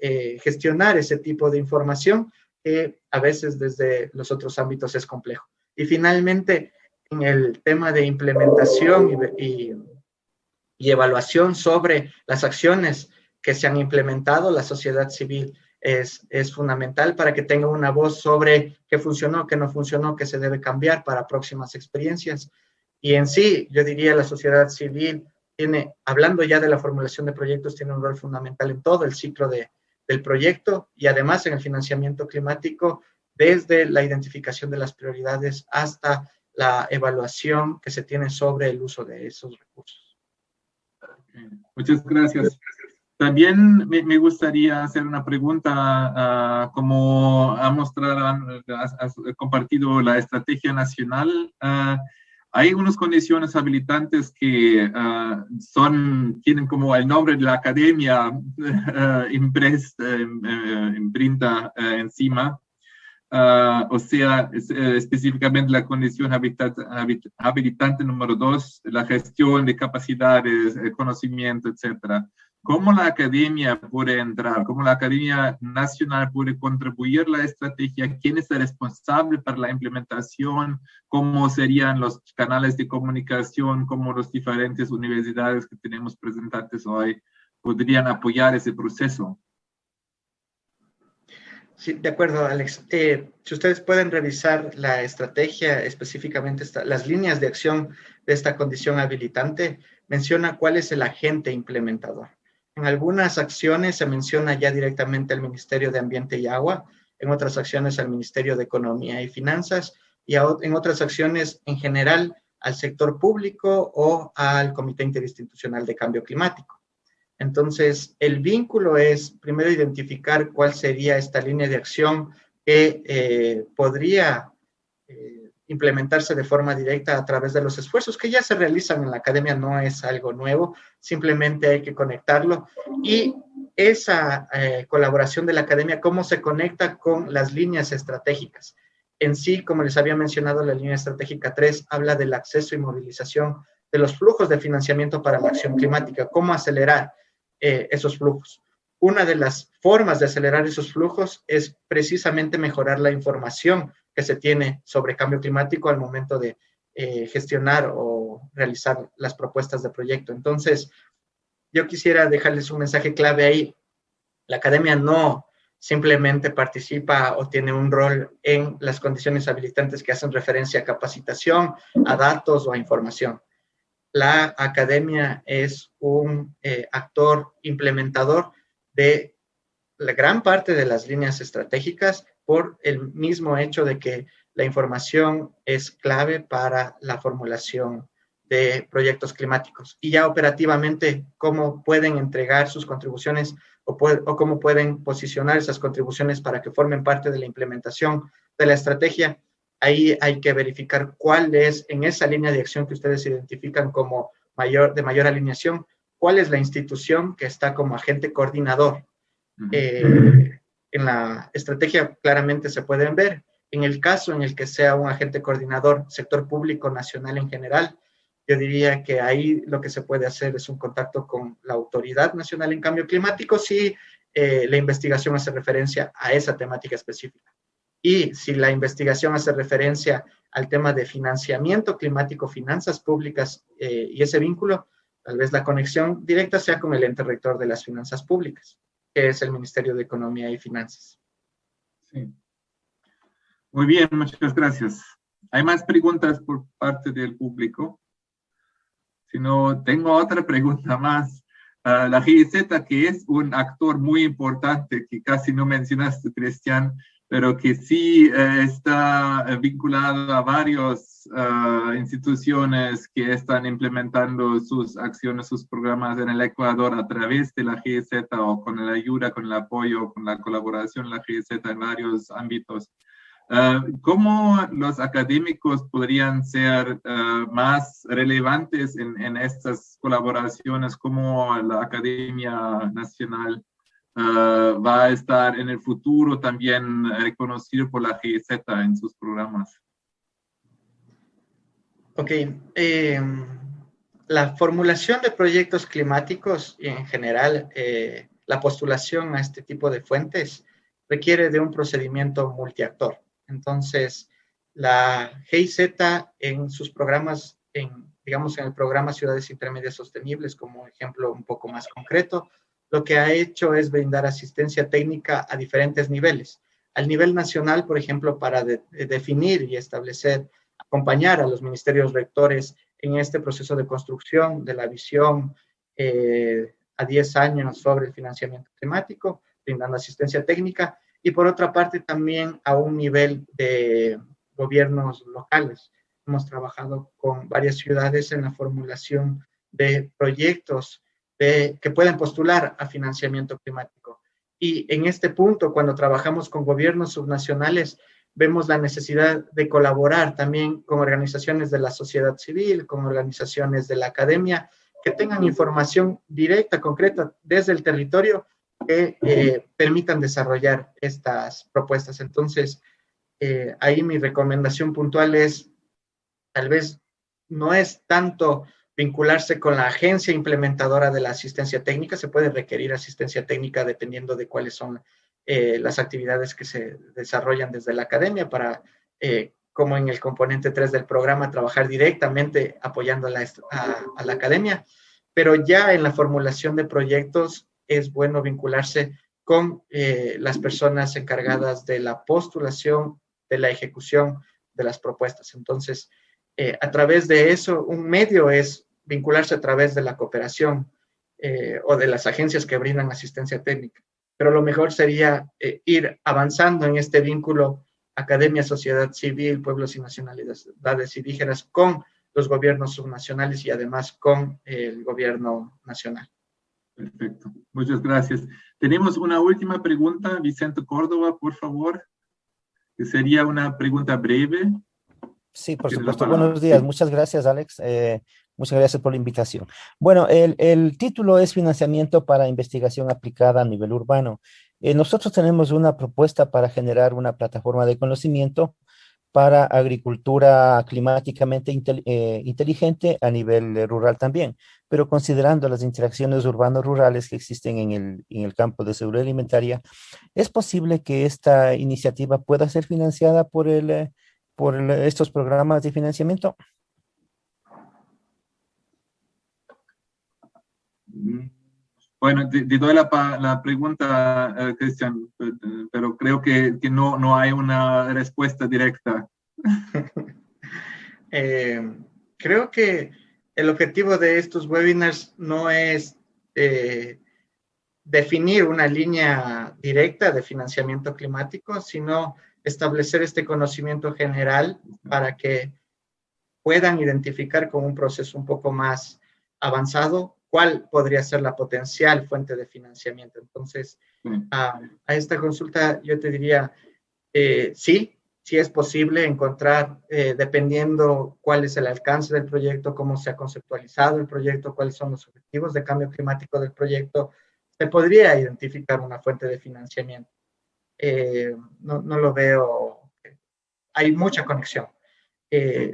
S3: gestionar ese tipo de información que a veces desde los otros ámbitos es complejo. Y finalmente, en el tema de implementación y evaluación sobre las acciones que se han implementado, la sociedad civil es fundamental para que tenga una voz sobre qué funcionó, qué no funcionó, qué se debe cambiar para próximas experiencias. Y en sí, yo diría la sociedad civil tiene, hablando ya de la formulación de proyectos, tiene un rol fundamental en todo el ciclo del proyecto y además en el financiamiento climático, desde la identificación de las prioridades hasta la evaluación que se tiene sobre el uso de esos recursos.
S2: Muchas gracias. También me gustaría hacer una pregunta, como ha mostrado, has compartido la estrategia nacional. Hay unas condiciones habilitantes que tienen como el nombre de la academia imprinta encima. O sea, específicamente la condición habilitante número 2, la gestión de capacidades, conocimiento, etcétera. ¿Cómo la academia puede entrar? ¿Cómo la Academia Nacional puede contribuir a la estrategia? ¿Quién es el responsable para la implementación? ¿Cómo serían los canales de comunicación? ¿Cómo las diferentes universidades que tenemos presentes hoy podrían apoyar ese proceso?
S3: Sí, de acuerdo, Alex. Si ustedes pueden revisar la estrategia, específicamente las líneas de acción de esta condición habilitante, menciona cuál es el agente implementador. En algunas acciones se menciona ya directamente al Ministerio de Ambiente y Agua, en otras acciones al Ministerio de Economía y Finanzas, y en otras acciones en general al sector público o al Comité Interinstitucional de Cambio Climático. Entonces, el vínculo es primero identificar cuál sería esta línea de acción que podría implementarse de forma directa a través de los esfuerzos que ya se realizan en la academia, no es algo nuevo, simplemente hay que conectarlo. Y esa colaboración de la academia, ¿cómo se conecta con las líneas estratégicas? En sí, como les había mencionado, la línea estratégica 3 habla del acceso y movilización de los flujos de financiamiento para la acción climática, cómo acelerar esos flujos. Una de las formas de acelerar esos flujos es precisamente mejorar la información que se tiene sobre cambio climático al momento de gestionar o realizar las propuestas de proyecto. Entonces, yo quisiera dejarles un mensaje clave ahí. La academia no simplemente participa o tiene un rol en las condiciones habilitantes que hacen referencia a capacitación, a datos o a información. La academia es un actor implementador de la gran parte de las líneas estratégicas por el mismo hecho de que la información es clave para la formulación de proyectos climáticos. Y ya operativamente, cómo pueden entregar sus contribuciones o cómo pueden posicionar esas contribuciones para que formen parte de la implementación de la estrategia. Ahí hay que verificar cuál es, en esa línea de acción que ustedes identifican como de mayor alineación, cuál es la institución que está como agente coordinador. En la estrategia claramente se pueden ver. En el caso en el que sea un agente coordinador, sector público nacional en general, yo diría que ahí lo que se puede hacer es un contacto con la Autoridad Nacional en Cambio Climático si la investigación hace referencia a esa temática específica. Y si la investigación hace referencia al tema de financiamiento climático, finanzas públicas y ese vínculo, tal vez la conexión directa sea con el ente rector de las finanzas públicas, que es el Ministerio de Economía y Finanzas.
S2: Sí. Muy bien, muchas gracias. ¿Hay más preguntas por parte del público? Si no, tengo otra pregunta más. La GIZ, que es un actor muy importante, que casi no mencionaste, Cristian, pero que sí está vinculado a varias instituciones que están implementando sus acciones, sus programas en el Ecuador a través de la GIZ o con la ayuda, con el apoyo, con la colaboración de la GIZ en varios ámbitos. ¿Cómo los académicos podrían ser más relevantes en estas colaboraciones? ¿Cómo la Academia Nacional va a estar en el futuro también reconocido por la GIZ en sus programas?
S3: Ok. La formulación de proyectos climáticos y en general la postulación a este tipo de fuentes requiere de un procedimiento multiactor. Entonces, la GIZ en sus programas, digamos en el programa Ciudades Intermedias Sostenibles, como ejemplo un poco más concreto, lo que ha hecho es brindar asistencia técnica a diferentes niveles. Al nivel nacional, por ejemplo, para definir y establecer, acompañar a los ministerios rectores en este proceso de construcción de la visión a 10 años sobre el financiamiento climático, brindando asistencia técnica, y por otra parte también a un nivel de gobiernos locales. Hemos trabajado con varias ciudades en la formulación de proyectos que pueden postular a financiamiento climático. Y en este punto, cuando trabajamos con gobiernos subnacionales, vemos la necesidad de colaborar también con organizaciones de la sociedad civil, con organizaciones de la academia, que tengan información directa, concreta, desde el territorio, que permitan desarrollar estas propuestas. Entonces, ahí mi recomendación puntual es, tal vez no es tanto vincularse con la agencia implementadora de la asistencia técnica, se puede requerir asistencia técnica dependiendo de cuáles son las actividades que se desarrollan desde la academia para, como en el componente 3 del programa, trabajar directamente apoyando a la academia, pero ya en la formulación de proyectos es bueno vincularse con las personas encargadas de la postulación, de la ejecución de las propuestas. Entonces, a través de eso, un medio es vincularse a través de la cooperación o de las agencias que brindan asistencia técnica. Pero lo mejor sería ir avanzando en este vínculo academia, sociedad civil, pueblos y nacionalidades indígenas con los gobiernos subnacionales y además con el gobierno nacional.
S2: Perfecto, muchas gracias. Tenemos una última pregunta, Vicente Córdoba, por favor, que sería una pregunta breve.
S7: Sí, por supuesto. Buenos días. Sí. Muchas gracias, Alex. Muchas gracias por la invitación. Bueno, el título es Financiamiento para Investigación Aplicada a Nivel Urbano. Nosotros tenemos una propuesta para generar una plataforma de conocimiento para agricultura climáticamente inteligente a nivel rural también, pero considerando las interacciones urbanos-rurales que existen en el campo de seguridad alimentaria, ¿es posible que esta iniciativa pueda ser financiada por estos programas de financiamiento?
S2: Bueno, te doy la pregunta, Cristian, pero creo que no hay una respuesta directa.
S3: Creo que el objetivo de estos webinars no es definir una línea directa de financiamiento climático, sino establecer este conocimiento general para que puedan identificar con un proceso un poco más avanzado cuál podría ser la potencial fuente de financiamiento. Entonces, a esta consulta yo te diría, sí es posible encontrar, dependiendo cuál es el alcance del proyecto, cómo se ha conceptualizado el proyecto, cuáles son los objetivos de cambio climático del proyecto, se podría identificar una fuente de financiamiento. No lo veo, hay mucha conexión.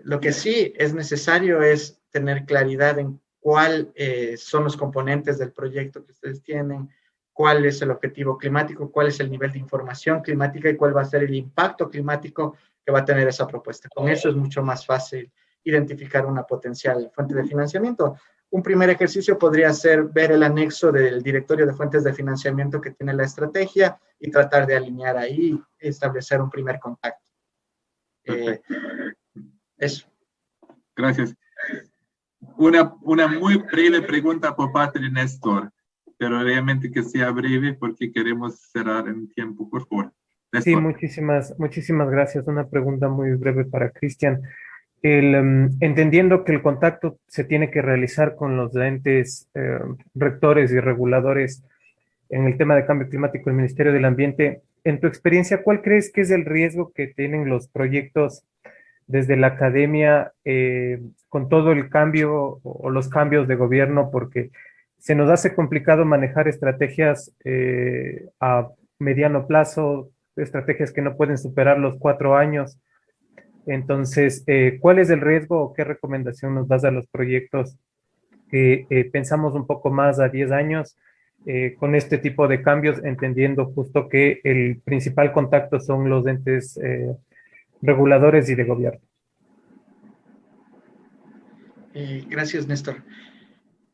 S3: Lo que sí es necesario es tener claridad en cuáles son los componentes del proyecto que ustedes tienen, cuál es el objetivo climático, cuál es el nivel de información climática y cuál va a ser el impacto climático que va a tener esa propuesta. Con eso es mucho más fácil identificar una potencial fuente de financiamiento. Un primer ejercicio podría ser ver el anexo del directorio de fuentes de financiamiento que tiene la estrategia y tratar de alinear ahí, establecer un primer contacto. Eso.
S2: Gracias. Una muy breve pregunta por parte de Néstor. pero realmente que sea breve porque queremos cerrar en tiempo, por favor.
S8: Sí, muchísimas gracias. Una pregunta muy breve para Cristian. Entendiendo que el contacto se tiene que realizar con los entes rectores y reguladores en el tema de cambio climático del Ministerio del Ambiente, en tu experiencia, ¿cuál crees que es el riesgo que tienen los proyectos desde la academia con todo el cambio o los cambios de gobierno? Porque se nos hace complicado manejar estrategias a mediano plazo, estrategias que no pueden superar los 4 años. Entonces, ¿cuál es el riesgo o qué recomendación nos das a los proyectos que pensamos un poco más a 10 años con este tipo de cambios, entendiendo justo que el principal contacto son los entes reguladores y de gobierno?
S3: Gracias, Néstor.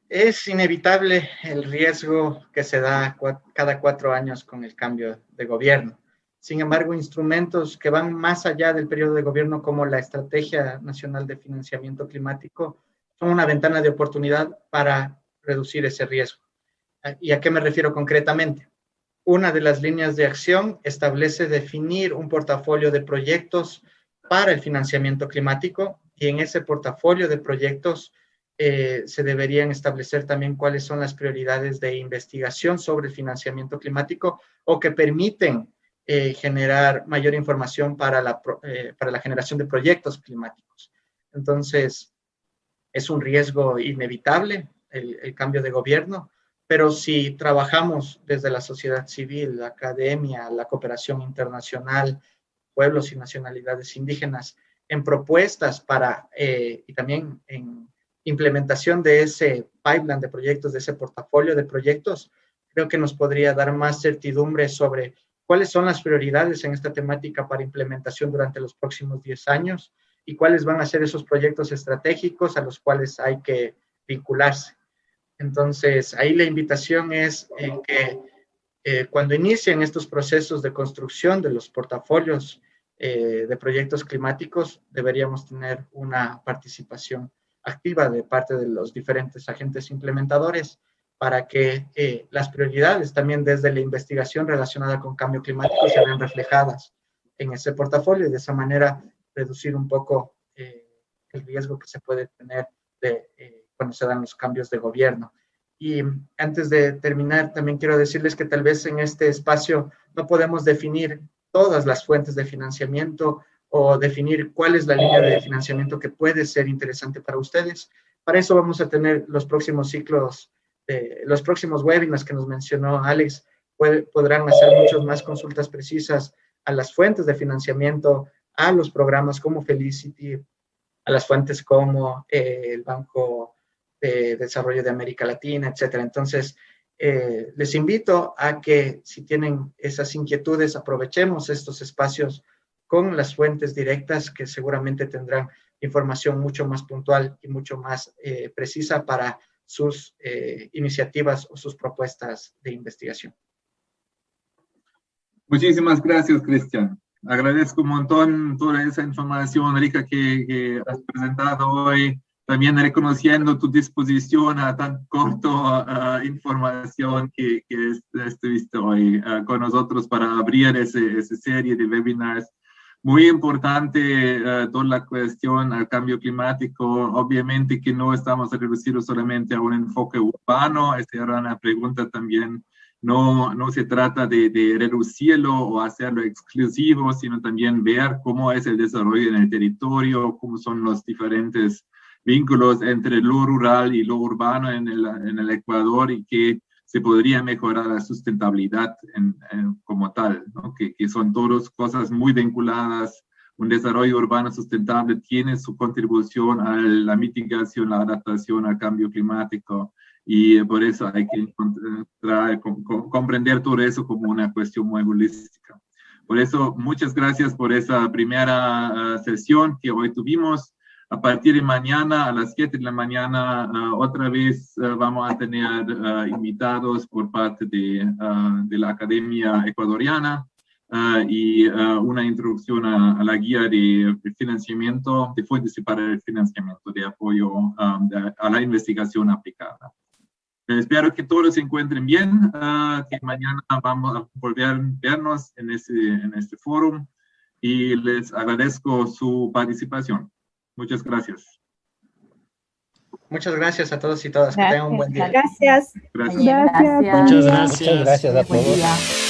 S3: Es inevitable el riesgo que se da cada 4 años con el cambio de gobierno. Sin embargo, instrumentos que van más allá del periodo de gobierno, como la Estrategia Nacional de Financiamiento Climático, son una ventana de oportunidad para reducir ese riesgo. ¿Y a qué me refiero concretamente? Una de las líneas de acción establece definir un portafolio de proyectos para el financiamiento climático, y en ese portafolio de proyectos se deberían establecer también cuáles son las prioridades de investigación sobre el financiamiento climático o que permiten generar mayor información para la generación de proyectos climáticos. Entonces, es un riesgo inevitable el cambio de gobierno, pero si trabajamos desde la sociedad civil, la academia, la cooperación internacional, pueblos y nacionalidades indígenas, en propuestas y también en implementación de ese pipeline de proyectos, de ese portafolio de proyectos, creo que nos podría dar más certidumbre sobre cuáles son las prioridades en esta temática para implementación durante los próximos 10 años y cuáles van a ser esos proyectos estratégicos a los cuales hay que vincularse. Entonces, ahí la invitación es que cuando inicien estos procesos de construcción de los portafolios de proyectos climáticos, deberíamos tener una participación activa de parte de los diferentes agentes implementadores para que las prioridades también desde la investigación relacionada con cambio climático se vean reflejadas en ese portafolio y de esa manera reducir un poco el riesgo que se puede tener cuando se dan los cambios de gobierno. Y antes de terminar, también quiero decirles que tal vez en este espacio no podemos definir todas las fuentes de financiamiento o definir cuál es la línea de financiamiento que puede ser interesante para ustedes. Para eso vamos a tener los próximos ciclos, los próximos webinars que nos mencionó Alex. Podrán hacer muchas más consultas precisas a las fuentes de financiamiento, a los programas como Felicity, a las fuentes como el Banco de Desarrollo de América Latina, etcétera. Entonces, les invito a que si tienen esas inquietudes, aprovechemos estos espacios con las fuentes directas que seguramente tendrán información mucho más puntual y mucho más precisa para sus iniciativas o sus propuestas de investigación.
S2: Muchísimas gracias, Cristian. Agradezco un montón toda esa información rica que has presentado hoy, también reconociendo tu disposición a tan corto información que estuviste hoy con nosotros para abrir esa serie de webinars. Muy importante toda la cuestión al cambio climático. Obviamente que no estamos reducidos solamente a un enfoque urbano. Esta era una pregunta también. No se trata de reducirlo o hacerlo exclusivo, sino también ver cómo es el desarrollo en el territorio, cómo son los diferentes vínculos entre lo rural y lo urbano en el Ecuador y que se podría mejorar la sustentabilidad como tal, ¿no? que son todas cosas muy vinculadas. Un desarrollo urbano sustentable tiene su contribución a la mitigación, la adaptación al cambio climático. Y por eso hay que comprender todo eso como una cuestión muy holística. Por eso, muchas gracias por esa primera sesión que hoy tuvimos. A partir de mañana, a las 7 de la mañana, otra vez vamos a tener invitados por parte de la Academia Ecuatoriana y una introducción a la guía de financiamiento, de fuentes para el financiamiento, de apoyo a la investigación aplicada. Espero que todos se encuentren bien, que mañana vamos a volver a vernos en este foro y les agradezco su participación. Muchas gracias.
S3: Muchas gracias a todos y todas. Que tengan un buen día.
S9: Gracias.
S2: Gracias.
S10: Muchas gracias.
S7: Muchas gracias a
S10: Buen
S7: todos.
S10: día.